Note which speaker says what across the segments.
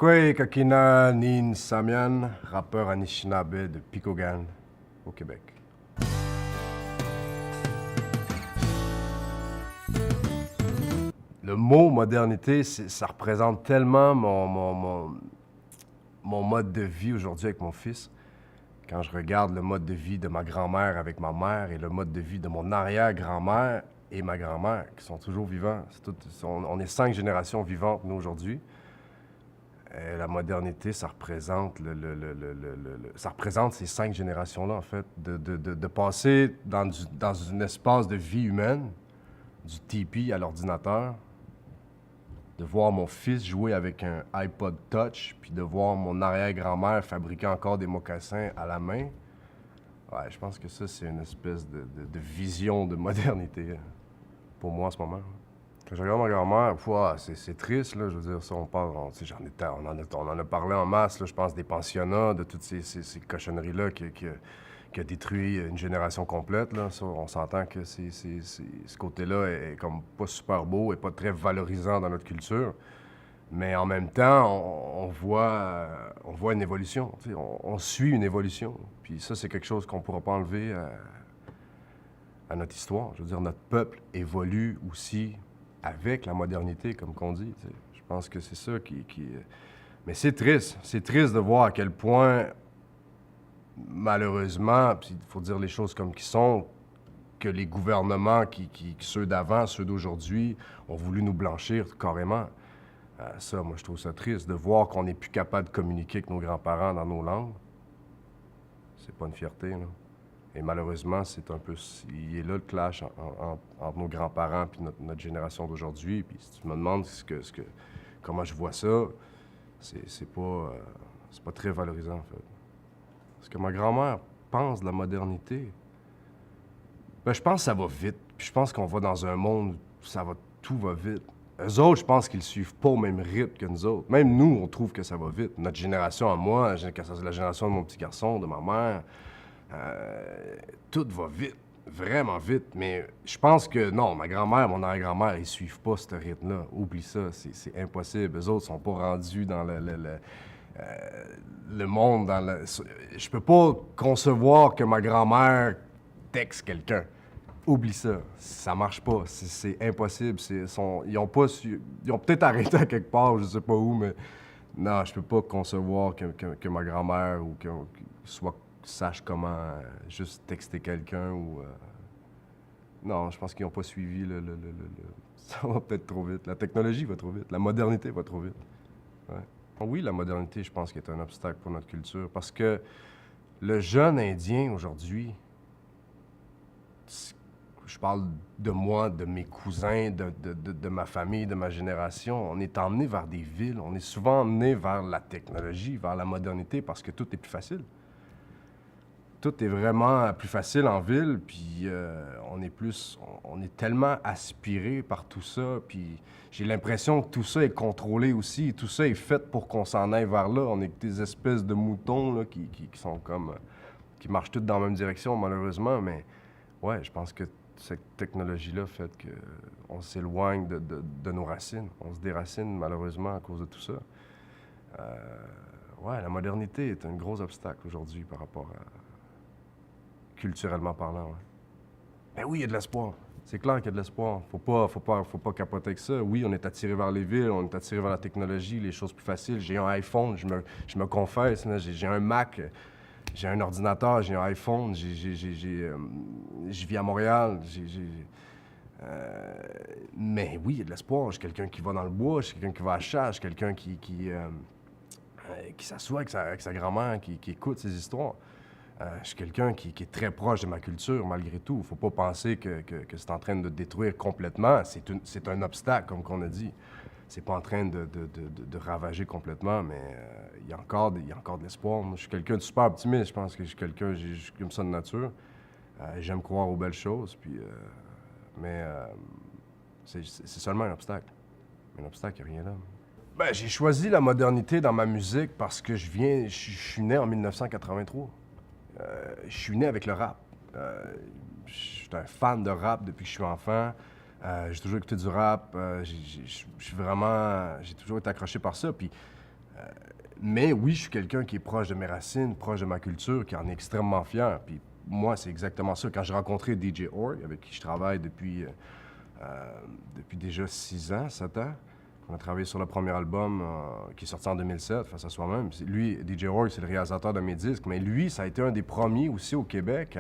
Speaker 1: Kwei Kakina Nin Samian, rappeur Anishinaabe de Picogan, au Québec. Le mot modernité, ça représente tellement mon mode de vie aujourd'hui avec mon fils. Quand je regarde le mode de vie de ma grand-mère avec ma mère et le mode de vie de mon arrière-grand-mère et ma grand-mère, qui sont toujours vivants. On est 5 générations vivantes, nous, aujourd'hui. La modernité, ça représente, ça représente ces 5 générations-là, en fait, de passer dans un espace de vie humaine, du tipi à l'ordinateur, de voir mon fils jouer avec un iPod Touch, puis de voir mon arrière-grand-mère fabriquer encore des mocassins à la main. Ouais, je pense que ça, c'est une espèce de vision de modernité pour moi en ce moment. Quand je regarde ma grand-mère, c'est triste, là, je veux dire, ça, on en a parlé en masse, là, je pense, des pensionnats, de toutes ces cochonneries-là qui a détruit une génération complète, là. Ça, on s'entend que ce côté-là est comme pas super beau et pas très valorisant dans notre culture. Mais en même temps, on voit une évolution. On suit une évolution. Puis ça, c'est quelque chose qu'on ne pourra pas enlever à notre histoire. Je veux dire, notre peuple évolue aussi avec la modernité, comme qu'on dit. T'sais. Je pense que c'est ça qui... Mais c'est triste. C'est triste de voir à quel point, malheureusement, puis il faut dire les choses comme qui sont, que les gouvernements, ceux d'avant, ceux d'aujourd'hui, ont voulu nous blanchir carrément. Ça, moi, je trouve ça triste de voir qu'on n'est plus capable de communiquer avec nos grands-parents dans nos langues. C'est pas une fierté, là. Et malheureusement, c'est un peu... Il est là le clash entre nos grands-parents et notre génération d'aujourd'hui. Puis si tu me demandes comment je vois ça, c'est pas très valorisant, en fait. Ce que ma grand-mère pense de la modernité, ben, je pense que ça va vite. Puis je pense qu'on va dans un monde où tout va vite. Eux autres, je pense qu'ils suivent pas au même rythme que nous autres. Même nous, on trouve que ça va vite. Notre génération à moi, la génération de mon petit garçon, de ma mère, tout va vite, vraiment vite. Mais je pense que non, ma grand-mère, mon arrière-grand-mère, ils suivent pas ce rythme-là. Oublie ça, c'est impossible. Eux autres sont pas rendus dans le monde. Je peux pas concevoir que ma grand-mère texte quelqu'un. Oublie ça, ça marche pas, c'est impossible. Ils ont peut-être arrêté à quelque part, je sais pas où, mais non, je peux pas concevoir que ma grand-mère ou sache comment juste texter quelqu'un ou... Non, je pense qu'ils n'ont pas suivi Ça va peut-être trop vite. La technologie va trop vite. La modernité va trop vite. Ouais. Oui, la modernité, je pense, qu'elle est un obstacle pour notre culture. Parce que le jeune Indien, aujourd'hui, je parle de moi, de mes cousins, de ma famille, de ma génération, on est emmené vers des villes. On est souvent emmené vers la technologie, vers la modernité, parce que tout est plus facile. Tout est vraiment plus facile en ville, puis on est tellement aspiré par tout ça, puis j'ai l'impression que tout ça est contrôlé aussi, tout ça est fait pour qu'on s'en aille vers là. On est des espèces de moutons là, qui sont comme... qui marchent toutes dans la même direction, malheureusement, mais ouais, je pense que cette technologie-là fait qu'on s'éloigne de nos racines. On se déracine, malheureusement, à cause de tout ça. Ouais, la modernité est un gros obstacle aujourd'hui par rapport à... culturellement parlant, ouais. Ben oui, il y a de l'espoir. C'est clair qu'il y a de l'espoir. Faut pas capoter avec ça. Oui, on est attiré vers les villes, on est attiré vers la technologie, les choses plus faciles. J'ai un iPhone, je me confesse, j'ai un Mac, j'ai un ordinateur, j'ai un iPhone, je vis à Montréal, mais oui, il y a de l'espoir. Je suis quelqu'un qui va dans le bois, je suis quelqu'un qui va à la chasse, je suis quelqu'un qui s'assoit avec sa grand-mère, qui écoute ses histoires. Je suis quelqu'un qui est très proche de ma culture, malgré tout. Il ne faut pas penser que c'est en train de détruire complètement. C'est un obstacle, comme qu'on a dit. C'est pas en train de ravager complètement, mais il y a encore de l'espoir. Moi, je suis quelqu'un de super optimiste. Je pense que je suis quelqu'un, comme ça de nature. J'aime croire aux belles choses, puis, mais c'est seulement un obstacle. Un obstacle, il n'y a rien là. Ben, j'ai choisi la modernité dans ma musique parce que je suis né en 1983. Je suis né avec le rap. Je suis un fan de rap depuis que je suis enfant. J'ai toujours écouté du rap. J'ai toujours été accroché par ça. Puis Mais oui, je suis quelqu'un qui est proche de mes racines, proche de ma culture, qui en est extrêmement fier. Puis moi, c'est exactement ça. Quand j'ai rencontré DJ Org, avec qui je travaille depuis déjà 6 ans, 7 ans, on a travaillé sur le premier album qui est sorti en 2007, Face à soi-même. Lui, DJ Org, c'est le réalisateur de mes disques, mais lui, ça a été un des premiers aussi au Québec,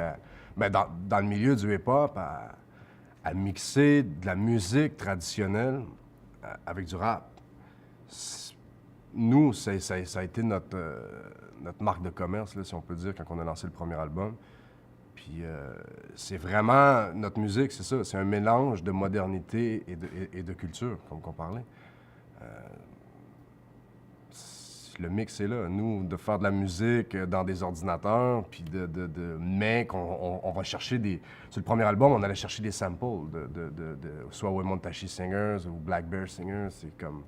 Speaker 1: dans le milieu du hip-hop, à mixer de la musique traditionnelle avec du rap. Nous, ça a été notre marque de commerce, là, si on peut dire, quand on a lancé le premier album. Puis c'est vraiment, notre musique, c'est ça, c'est un mélange de modernité et de culture, comme on parlait. Le mix est là. Nous, de faire de la musique dans des ordinateurs, puis mais on va chercher des... Sur le premier album, on allait chercher des samples soit Wemontashi Singers ou Black Bear Singers. C'est comme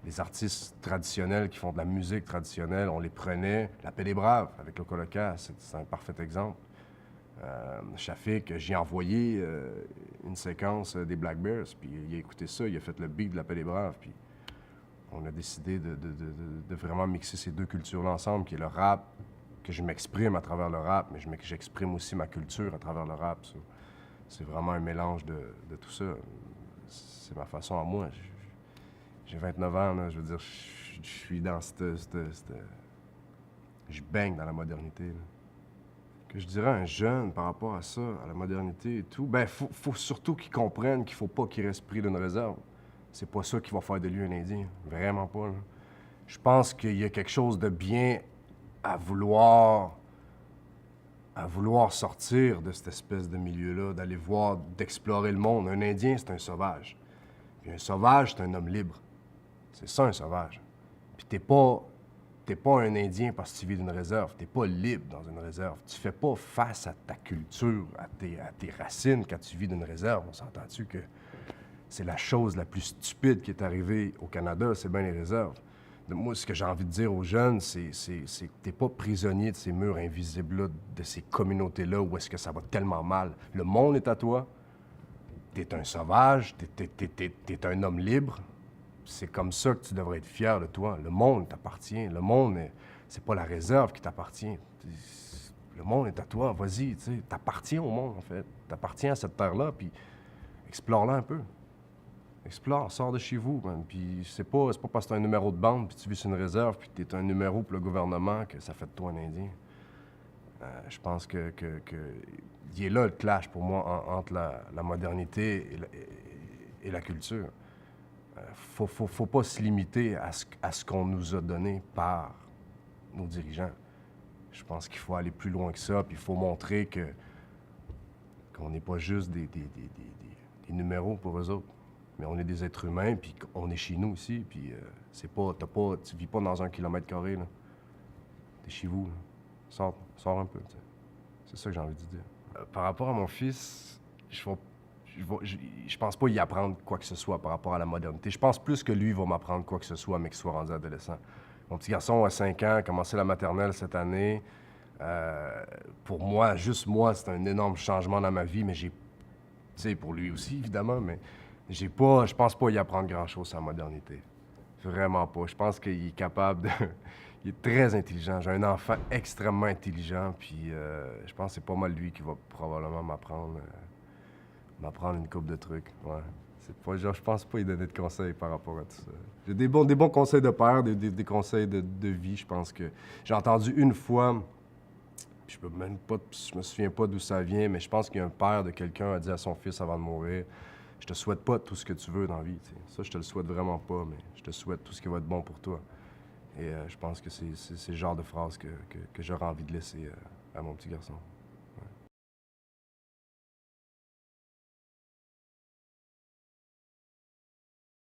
Speaker 1: des artistes traditionnels qui font de la musique traditionnelle. On les prenait. La Paix des Braves, avec le Coloca, c'est un parfait exemple. Shafik, j'ai envoyé une séquence des Black Bears, puis il a écouté ça, il a fait le beat de La Paix des Braves, puis on a décidé de vraiment mixer ces deux cultures-là ensemble, qui est le rap, que je m'exprime à travers le rap, mais j'exprime aussi ma culture à travers le rap. C'est vraiment un mélange de tout ça. C'est ma façon à moi. J'ai 29 ans, là, je veux dire, je suis dans je baigne dans la modernité. Là. Que je dirais à un jeune par rapport à ça, à la modernité et tout, ben faut surtout qu'il comprenne qu'il faut pas qu'il reste pris d'une réserve. C'est pas ça qui va faire de lui un Indien. Vraiment pas. Là. Je pense qu'il y a quelque chose de bien à vouloir sortir de cette espèce de milieu-là, d'aller voir, d'explorer le monde. Un Indien, c'est un sauvage. Puis un sauvage, c'est un homme libre. C'est ça, un sauvage. Puis t'es pas un Indien parce que tu vis d'une réserve. T'es pas libre dans une réserve. Tu fais pas face à ta culture, à tes racines quand tu vis d'une réserve. On s'entend-tu que c'est la chose la plus stupide qui est arrivée au Canada, c'est bien les réserves. Moi, ce que j'ai envie de dire aux jeunes, c'est que t'es pas prisonnier de ces murs invisibles-là, de ces communautés-là où est-ce que ça va tellement mal. Le monde est à toi. T'es un sauvage, t'es un homme libre. C'est comme ça que tu devrais être fier de toi. Le monde t'appartient. Le monde, c'est pas la réserve qui t'appartient. Le monde est à toi. Vas-y, tu sais. T'appartiens au monde, en fait. T'appartiens à cette terre-là, puis explore-la un peu. Explore, sors de chez vous, man. Puis c'est pas parce que t'as un numéro de bande, puis tu vis sur une réserve, puis t'es un numéro pour le gouvernement que ça fait de toi un Indien. Je pense que il est là le clash pour moi entre la modernité et la culture. Faut pas se limiter à ce qu'on nous a donné par nos dirigeants. Je pense qu'il faut aller plus loin que ça, puis il faut montrer qu'on n'est pas juste des numéros pour eux autres. Mais on est des êtres humains, puis on est chez nous aussi, puis tu vis pas dans 1 km², là. T'es chez vous, là. Sors un peu, tu sais. C'est ça que j'ai envie de dire. Par rapport à mon fils, je pense pas y apprendre quoi que ce soit par rapport à la modernité. Je pense plus que lui va m'apprendre quoi que ce soit, mais qu'il soit rendu adolescent. Mon petit garçon a 5 ans, a commencé la maternelle cette année. Pour moi, juste moi, c'est un énorme changement dans ma vie, mais tu sais, pour lui aussi, évidemment, mais je pense pas y apprendre grand-chose sur la modernité. Vraiment pas. Je pense qu'il est capable de... Il est très intelligent. J'ai un enfant extrêmement intelligent, puis je pense que c'est pas mal lui qui va probablement m'apprendre une couple de trucs. Ouais. C'est pas, genre, je pense pas y donner de conseils par rapport à tout ça. J'ai des bons conseils de père, des conseils de vie, je pense que... J'ai entendu une fois, je me souviens pas d'où ça vient, mais je pense qu'il y a un père de quelqu'un a dit à son fils avant de mourir, « Je te souhaite pas tout ce que tu veux dans la vie. » T'sais. Ça, je te le souhaite vraiment pas, mais je te souhaite tout ce qui va être bon pour toi. Et je pense que c'est le genre de phrase que j'aurais envie de laisser à mon petit garçon.